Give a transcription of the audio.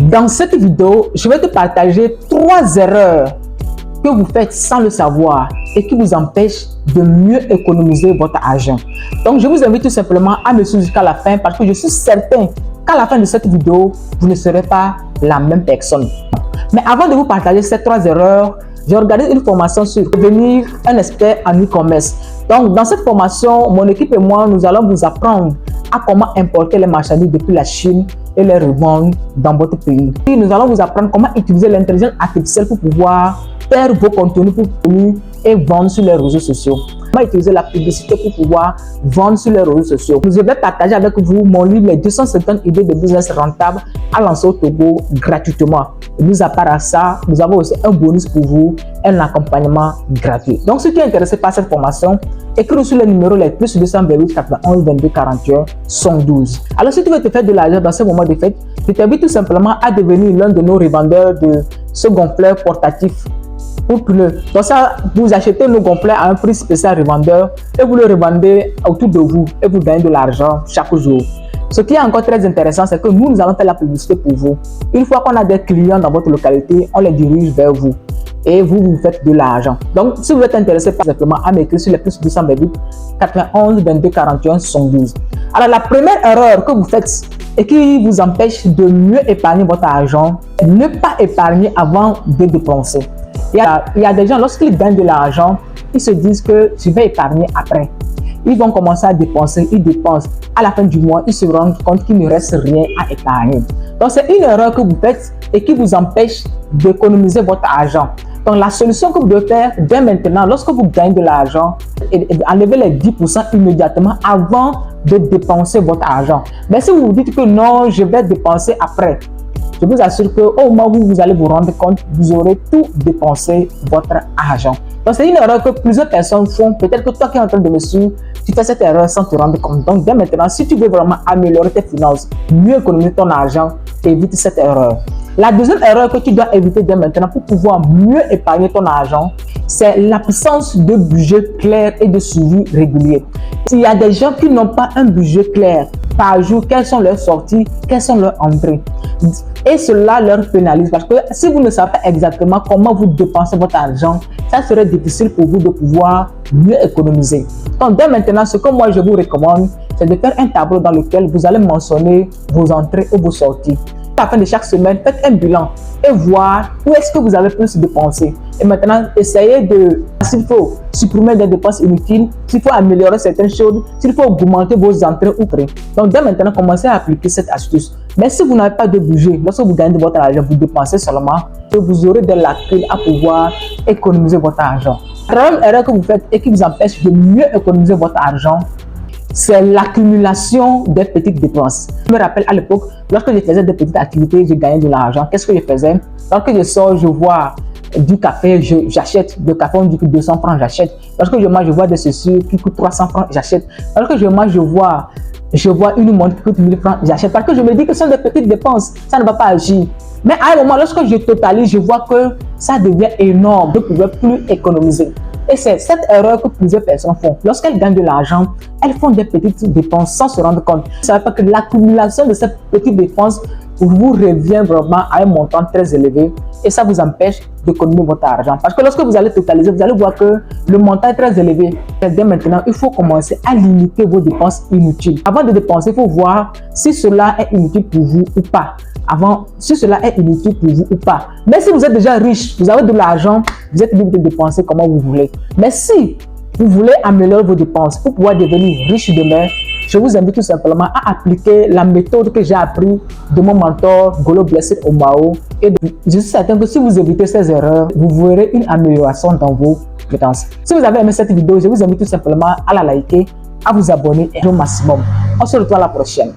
Dans cette vidéo, je vais te partager 3 erreurs que vous faites sans le savoir et qui vous empêchent de mieux économiser votre argent. Donc, je vous invite tout simplement à me suivre jusqu'à la fin parce que je suis certain qu'à la fin de cette vidéo, vous ne serez pas la même personne. Mais avant de vous partager ces 3 erreurs, j'ai regardé une formation sur devenir un expert en e-commerce. Donc, dans cette formation, mon équipe et moi, nous allons vous apprendre à comment importer les marchandises depuis la Chine et les revendre dans votre pays. Et nous allons vous apprendre comment utiliser l'intelligence artificielle pour pouvoir faire vos contenus et vendre sur les réseaux sociaux. Comment utiliser la publicité pour pouvoir vendre sur les réseaux sociaux. Je vais partager avec vous mon livre Les 250 idées de business rentables à lancer au Togo gratuitement. Et mis à part ça, nous avons aussi un bonus pour vous, un accompagnement gratuit. Donc, si tu es intéressé par cette formation, écris sur le numéro les plus 228 91 22 41 112. Alors, si tu veux te faire de l'argent dans ce moment de fête, je t'invite tout simplement à devenir l'un de nos revendeurs de ce gonfleur portatif pour pneus. Donc ça, vous achetez nos gonfleurs à un prix spécial revendeur et vous le revendez autour de vous et vous gagnez de l'argent chaque jour. Ce qui est encore très intéressant, c'est que nous allons faire la publicité pour vous. Une fois qu'on a des clients dans votre localité, on les dirige vers vous et vous faites de l'argent. Donc, si vous êtes intéressé, par simplement à m'écrire sur les plus 228 91 22 41 112. Alors, la première erreur que vous faites et qui vous empêche de mieux épargner votre argent, ne pas épargner avant de dépenser. Il y a des gens, lorsqu'ils gagnent de l'argent, ils se disent que je vais épargner après. Ils vont commencer à dépenser, ils dépensent. À la fin du mois, ils se rendent compte qu'il ne reste rien à épargner. Donc, c'est une erreur que vous faites et qui vous empêche d'économiser votre argent. Donc, la solution que vous devez faire dès maintenant, lorsque vous gagnez de l'argent, enlevez les 10% immédiatement avant de dépenser votre argent. Mais si vous vous dites que non, je vais dépenser après, je vous assure qu'au moment où vous allez vous rendre compte, vous aurez tout dépensé votre argent. Donc, c'est une erreur que plusieurs personnes font. Peut-être que toi qui es en train de me suivre, tu fais cette erreur sans te rendre compte. Donc, dès maintenant, si tu veux vraiment améliorer tes finances, mieux économiser ton argent, évite cette erreur. La deuxième erreur que tu dois éviter dès maintenant pour pouvoir mieux épargner ton argent, c'est l'absence de budget clair et de suivi régulier. Il y a des gens qui n'ont pas un budget clair par jour, quelles sont leurs sorties, quelles sont leurs entrées. Et cela leur pénalise parce que si vous ne savez pas exactement comment vous dépensez votre argent, ça serait difficile pour vous de pouvoir mieux économiser. Donc, dès maintenant, ce que moi je vous recommande, c'est de faire un tableau dans lequel vous allez mentionner vos entrées et vos sorties. À la fin de chaque semaine, faites un bilan et voir où est-ce que vous avez plus dépensé. Et maintenant, essayez de, s'il faut supprimer des dépenses inutiles, s'il faut améliorer certaines choses, s'il faut augmenter vos entrées ou prêts. Donc, dès maintenant, commencez à appliquer cette astuce. Mais si vous n'avez pas de budget, lorsque vous gagnez de votre argent, vous dépensez seulement, et vous aurez des lacunes à pouvoir économiser votre argent. La troisième erreur que vous faites et qui vous empêche de mieux économiser votre argent, c'est l'accumulation des petites dépenses. Je me rappelle à l'époque, lorsque je faisais des petites activités, je gagnais de l'argent. Qu'est-ce que je faisais? Lorsque je sors, je vois du café, j'achète. Du café, on dit que 200 francs, j'achète. Lorsque je mange, je vois des chaussures qui coûtent 300 francs, j'achète. Lorsque je mange, je vois une montre qui coûte 1000 francs, j'achète. Parce que je me dis que ce sont des petites dépenses, ça ne va pas agir. Mais à un moment, lorsque je totalise, je vois que ça devient énorme, je ne pouvais plus économiser. Et c'est cette erreur que plusieurs personnes font. Lorsqu'elles gagnent de l'argent, elles font des petites dépenses sans se rendre compte. Vous ne savez pas que l'accumulation de ces petites dépenses vous revient vraiment à un montant très élevé et ça vous empêche d'économiser votre argent. Parce que lorsque vous allez totaliser, vous allez voir que le montant est très élevé. Et dès maintenant, il faut commencer à limiter vos dépenses inutiles. Avant de dépenser, il faut voir si cela est inutile pour vous ou pas. Si cela est inutile pour vous ou pas. Mais si vous êtes déjà riche, vous avez de l'argent, vous êtes libre de dépenser comme vous voulez. Mais si vous voulez améliorer vos dépenses pour pouvoir devenir riche demain, je vous invite tout simplement à appliquer la méthode que j'ai appris de mon mentor Golo Blessed Omao. Et je suis certain que si vous évitez ces erreurs, vous verrez une amélioration dans vos finances. Si vous avez aimé cette vidéo, je vous invite tout simplement à la liker, à vous abonner et au maximum. On se retrouve à la prochaine.